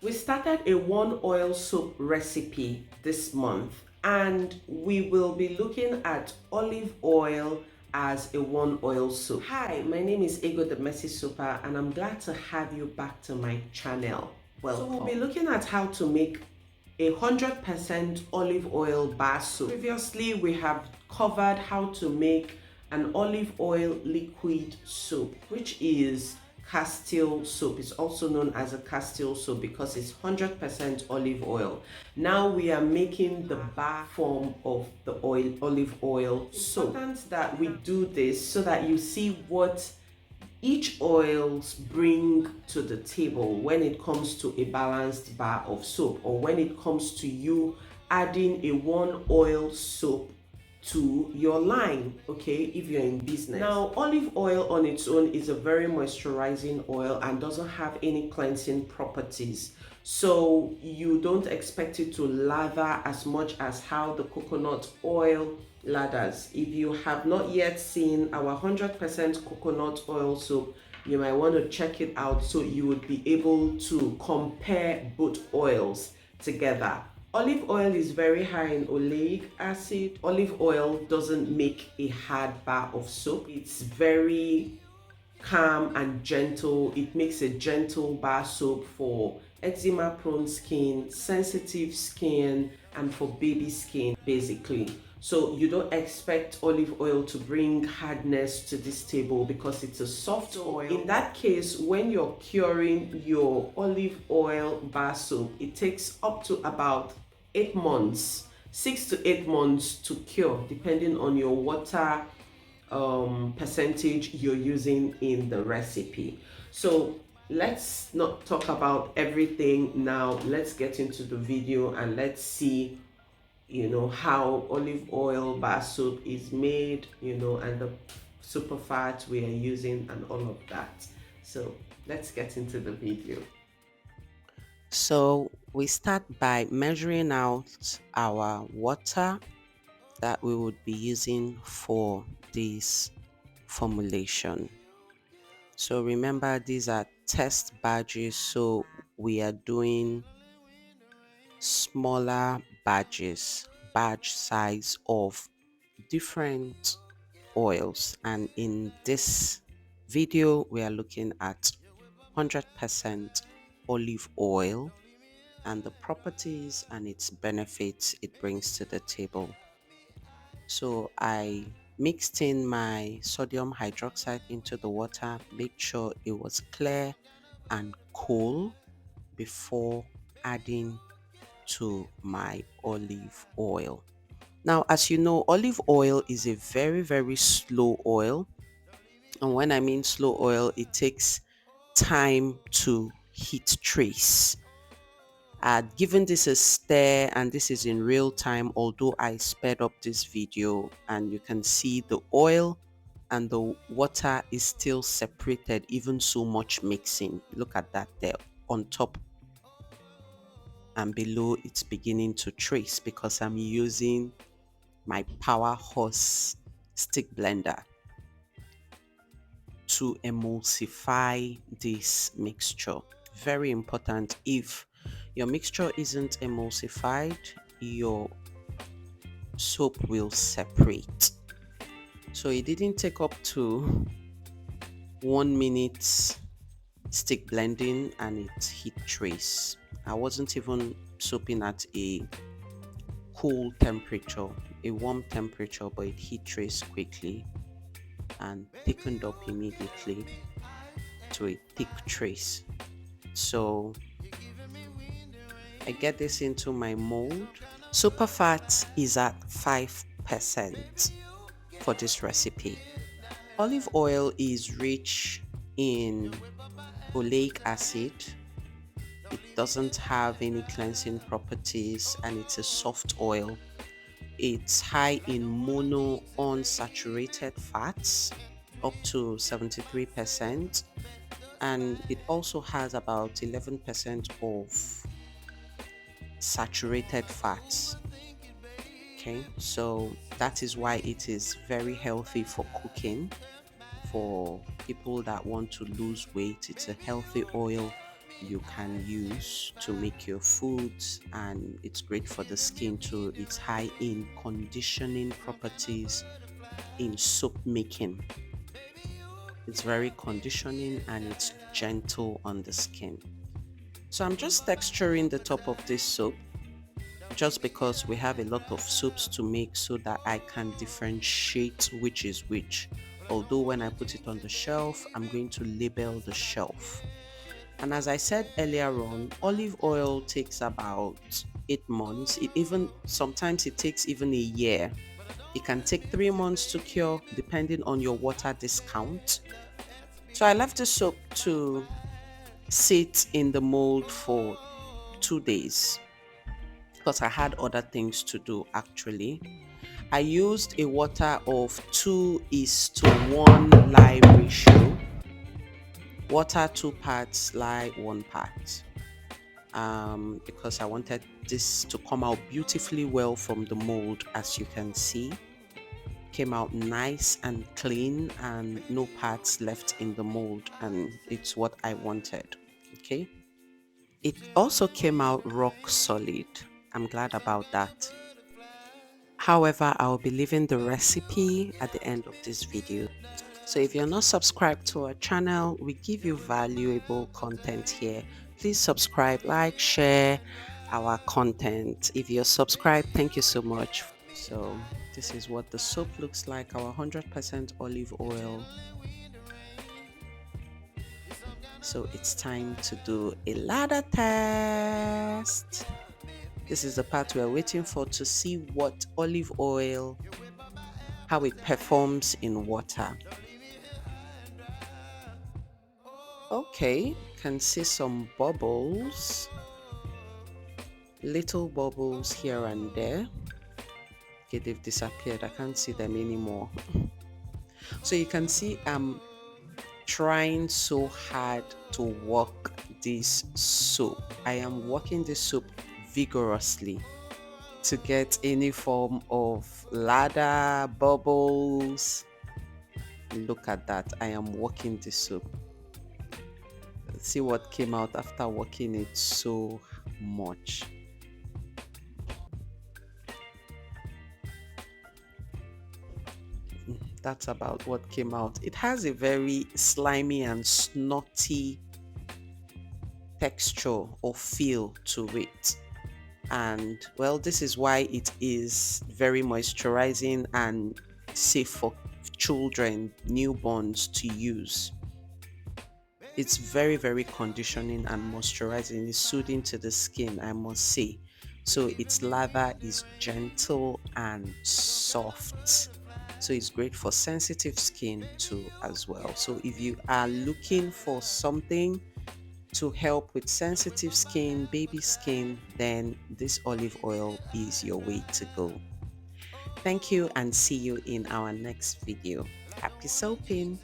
We started a one oil soap recipe this month, and we will be looking at olive oil as a one oil soap. Hi, my name is Ego the Messy Super, and I'm glad to have you back to my channel. Welcome. So we'll be looking at how to make 100% olive oil bar soap. Previously, we have covered how to make an olive oil liquid soap, which is Castile soap. It's also known as a Castile soap because it's 100% olive oil. Now we are making the bar form of the olive oil soap. It's important that we do this so that you see what each oils bring to the table when it comes to a balanced bar of soap, or when it comes to you adding a one oil soap to your line, okay, if you're in business. Now, olive oil on its own is a very moisturizing oil and doesn't have any cleansing properties, so you don't expect it to lather as much as how the coconut oil lathers. If you have not yet seen our 100% coconut oil soap, you might want to check it out so you would be able to compare both oils together. Olive oil is very high in oleic acid. Olive oil doesn't make a hard bar of soap. It's very calm and gentle. It makes a gentle bar soap for eczema prone skin, sensitive skin, and for baby skin basically. So you don't expect olive oil to bring hardness to this table because it's a soft oil. In that case, when you're curing your olive oil bar soap, it takes up to about 8 months, 6 to 8 months to cure, depending on your water percentage you're using in the recipe. So let's not talk about everything now. Let's get into the video and let's see how olive oil bar soap is made, and the super fat we are using and all of that. So let's get into the video. So we start by measuring out our water that we would be using for this formulation. So remember, these are test batches, so we are doing smaller batches, batch size of different oils, and in this video we are looking at 100% olive oil and the properties and its benefits it brings to the table. So I mixed in my sodium hydroxide into the water, made sure it was clear and cool before adding to my olive oil. Now, as you know, olive oil is a very slow oil, and when I mean slow oil, it takes time to heat trace. Given this a stir, and this is in real time, although I sped up this video, and you can see the oil and the water is still separated, even so much mixing. Look at that there on top and below, it's beginning to trace because I'm using my power horse stick blender to emulsify this mixture. Very important. If your mixture isn't emulsified, your soap will separate. So it didn't take up to 1 minute stick blending and it heat trace. I wasn't even soaping at a cool temperature, a warm temperature, but it heat traced quickly and thickened up immediately to a thick trace. So I get this into my mold. Super fat is at 5% for this recipe. Olive oil is rich in oleic acid. It doesn't have any cleansing properties and it's a soft oil. It's high in mono unsaturated fats, up to 73%, and it also has about 11% of saturated fats. Okay, so that is why it is very healthy for cooking. For people that want to lose weight, it's a healthy oil you can use to make your foods, and it's great for the skin too. It's high in conditioning properties in soap making. It's very conditioning and it's gentle on the skin. So I'm just texturing the top of this soap just because we have a lot of soaps to make so that I can differentiate which is which. Although when I put it on the shelf, I'm going to label the shelf. And as I said earlier on, olive oil takes about 8 months. It even sometimes it takes even a year. It can take 3 months to cure depending on your water discount. So I left the soap to sit in the mold for 2 days because I had other things to do actually. I used a water of 2:1 lye ratio. Water 2 parts, lye 1 part. Because I wanted this to come out beautifully well from the mold. As you can see, came out nice and clean and no parts left in the mold, and it's what I wanted. Okay, it also came out rock solid. I'm glad about that. However, I'll be leaving the recipe at the end of this video. So if you're not subscribed to our channel, we give you valuable content here. Please subscribe, like, share our content. If you're subscribed, thank you so much. So this is what the soap looks like, our 100% olive oil. So it's time to do a ladder test. This is the part we're waiting for to see what olive oil, how it performs in water. Okay, can see some bubbles, little bubbles here and there. Okay, they've disappeared. I can't see them anymore. So you can see I'm trying so hard to work this soap. I am working this soap vigorously to get any form of ladder, bubbles. Look at that. I am working this soap. See what came out after working it so much. That's about what came out. It has a very slimy and snotty texture or feel to it. And well, this is why it is very moisturizing and safe for children, newborns to use. It's very, very conditioning and moisturizing. It's soothing to the skin, I must say. So its lather is gentle and soft. So it's great for sensitive skin too as well. So if you are looking for something to help with sensitive skin, baby skin, then this olive oil is your way to go. Thank you and see you in our next video. Happy soaping!